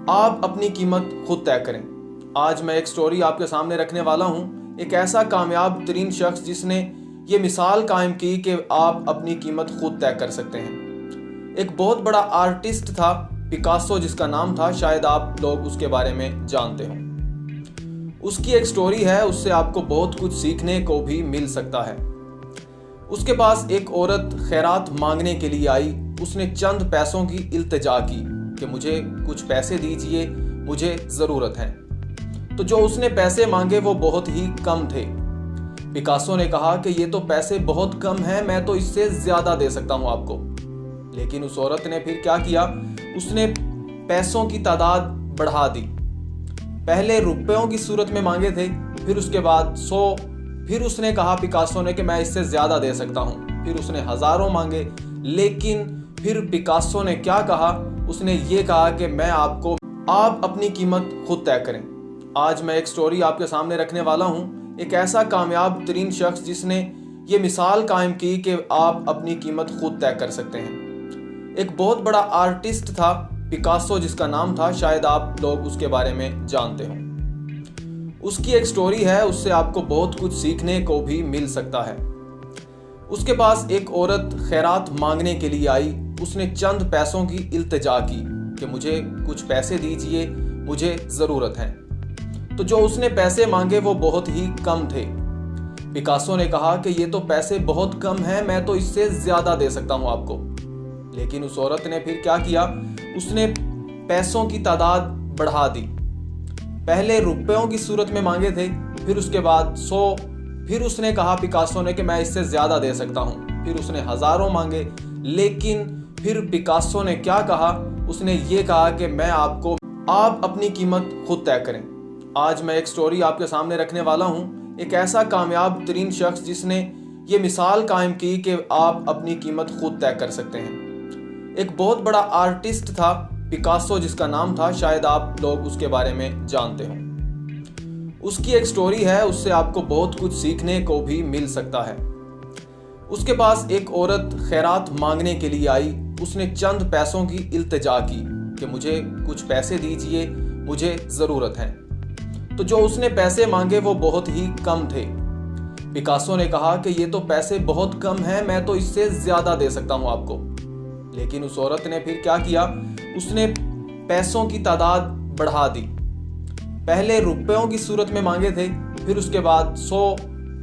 آپ اپنی قیمت خود طے کریں۔ آج میں ایک سٹوری آپ کے سامنے رکھنے والا ہوں، ایک ایسا کامیاب ترین شخص جس نے یہ مثال قائم کی کہ آپ اپنی قیمت خود طے کر سکتے ہیں۔ ایک بہت بڑا آرٹسٹ تھا، پکاسو جس کا نام تھا، شاید آپ لوگ اس کے بارے میں جانتے ہوں۔ اس کی ایک سٹوری ہے، اس سے آپ کو بہت کچھ سیکھنے کو بھی مل سکتا ہے۔ اس کے پاس ایک عورت خیرات مانگنے کے لیے آئی۔ اس نے چند پیسوں کی التجا کی کہ مجھے کچھ پیسے دیجئے، مجھے ضرورت ہے۔ تو جو اس نے پیسے مانگے وہ بہت ہی کم تھے۔ پکاسو نے کہا کہ یہ تو پیسے بہت کم ہیں، میں تو اس سے زیادہ دے سکتا ہوں آپ کو۔ لیکن اس عورت نے پھر کیا کیا، اس نے پیسوں کی تعداد بڑھا دی۔ پہلے روپیوں کی صورت میں مانگے تھے، پھر اس کے بعد 100، پھر اس نے کہا پکاسو نے کہ میں اس سے زیادہ دے سکتا ہوں، پھر اس نے ہزاروں مانگے۔ لیکن پھر پکاسو نے کیا کہا، اس نے یہ کہا کہ آپ اپنی قیمت خود طے کریں۔ آج میں ایک سٹوری آپ کے سامنے رکھنے والا ہوں، ایک ایسا کامیاب ترین شخص جس نے یہ مثال قائم کی کہ آپ اپنی قیمت خود طے کر سکتے ہیں۔ ایک بہت بڑا آرٹسٹ تھا، پکاسو جس کا نام تھا، شاید آپ لوگ اس کے بارے میں جانتے ہوں۔ اس کی ایک سٹوری ہے، اس سے آپ کو بہت کچھ سیکھنے کو بھی مل سکتا ہے۔ اس کے پاس ایک عورت خیرات مانگنے کے لیے آئی۔ اس نے چند پیسوں کی التجا کی کہ مجھے کچھ پیسے دیجئے، مجھے ضرورت ہے۔ تو جو اس نے پیسے مانگے وہ بہت ہی کم تھے۔ پکاسو نے کہا کہ یہ تو پیسے بہت کم ہیں، میں تو اس سے زیادہ دے سکتا ہوں آپ کو۔ لیکن اس عورت نے پھر کیا کیا، اس نے پیسوں کی تعداد بڑھا دی۔ پہلے روپیوں کی صورت میں مانگے تھے، پھر اس کے بعد 100، پھر اس نے کہا پکاسو نے کہ میں اس سے زیادہ دے سکتا ہوں، پھر اس نے ہزاروں مانگے۔ لیکن پھر پکاسو نے کیا کہا، اس نے یہ کہا کہ آپ اپنی قیمت خود طے کریں۔ آج میں ایک سٹوری آپ کے سامنے رکھنے والا ہوں، ایک ایسا کامیاب ترین شخص جس نے یہ مثال قائم کی کہ آپ اپنی قیمت خود طے کر سکتے ہیں۔ ایک بہت بڑا آرٹسٹ تھا، پکاسو جس کا نام تھا، شاید آپ لوگ اس کے بارے میں جانتے ہوں۔ اس کی ایک سٹوری ہے، اس سے آپ کو بہت کچھ سیکھنے کو بھی مل سکتا ہے۔ اس کے پاس ایک عورت خیرات مانگنے کے لیے آئی۔ اس نے چند پیسوں کی التجا کی کہ مجھے کچھ پیسے دیجئے، مجھے ضرورت ہے۔ تو جو اس نے پیسے مانگے وہ بہت ہی کم تھے۔ پکاسو نے کہا کہ یہ تو پیسے بہت کم ہیں، میں تو اس سے زیادہ دے سکتا ہوں آپ کو۔ لیکن اس عورت نے پھر کیا کیا، اس نے پیسوں کی تعداد بڑھا دی۔ پہلے روپیوں کی صورت میں مانگے تھے، پھر اس کے بعد 100،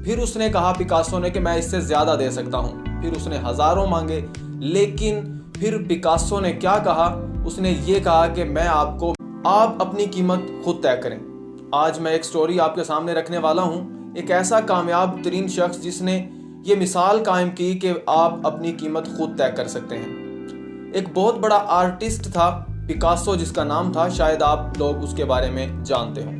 پھر اس نے کہا پکاسو نے کہ میں اس سے زیادہ دے سکتا ہوں، پھر اس نے ہزاروں مانگے۔ لیکن پھر پکاسو نے کیا کہا، اس نے یہ کہا کہ آپ اپنی قیمت خود طے کریں۔ آج میں ایک سٹوری آپ کے سامنے رکھنے والا ہوں، ایک ایسا کامیاب ترین شخص جس نے یہ مثال قائم کی کہ آپ اپنی قیمت خود طے کر سکتے ہیں۔ ایک بہت بڑا آرٹسٹ تھا، پکاسو جس کا نام تھا، شاید آپ لوگ اس کے بارے میں جانتے ہوں۔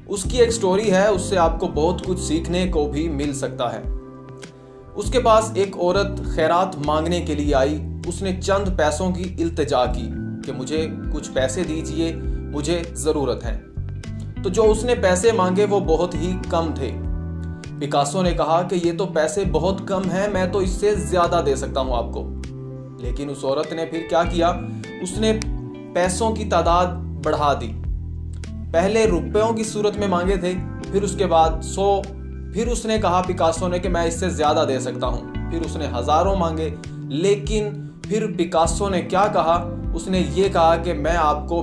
اس کی ایک سٹوری ہے، اس سے آپ کو بہت کچھ سیکھنے کو بھی مل سکتا ہے۔ اس کے پاس ایک عورت خیرات مانگنے کے لیے آئی۔ اس نے چند پیسوں کی التجا کی کہ مجھے کچھ پیسے دیجئے، مجھے ضرورت ہے۔ تو جو اس نے پیسے مانگے وہ بہت ہی کم تھے۔ پکاسو نے کہا کہ یہ تو پیسے بہت کم ہیں، میں تو اس سے زیادہ دے سکتا ہوں آپ کو۔ لیکن اس عورت نے پھر کیا کیا، اس نے پیسوں کی تعداد بڑھا دی۔ پہلے روپیوں کی صورت میں مانگے تھے، پھر اس کے بعد 100، پھر اس نے کہا پکاسو نے کہ میں اس سے زیادہ دے سکتا ہوں، پھر اس نے ہزاروں مانگے۔ لیکن پھر پکاسو نے کیا کہا، اس نے یہ کہا کہ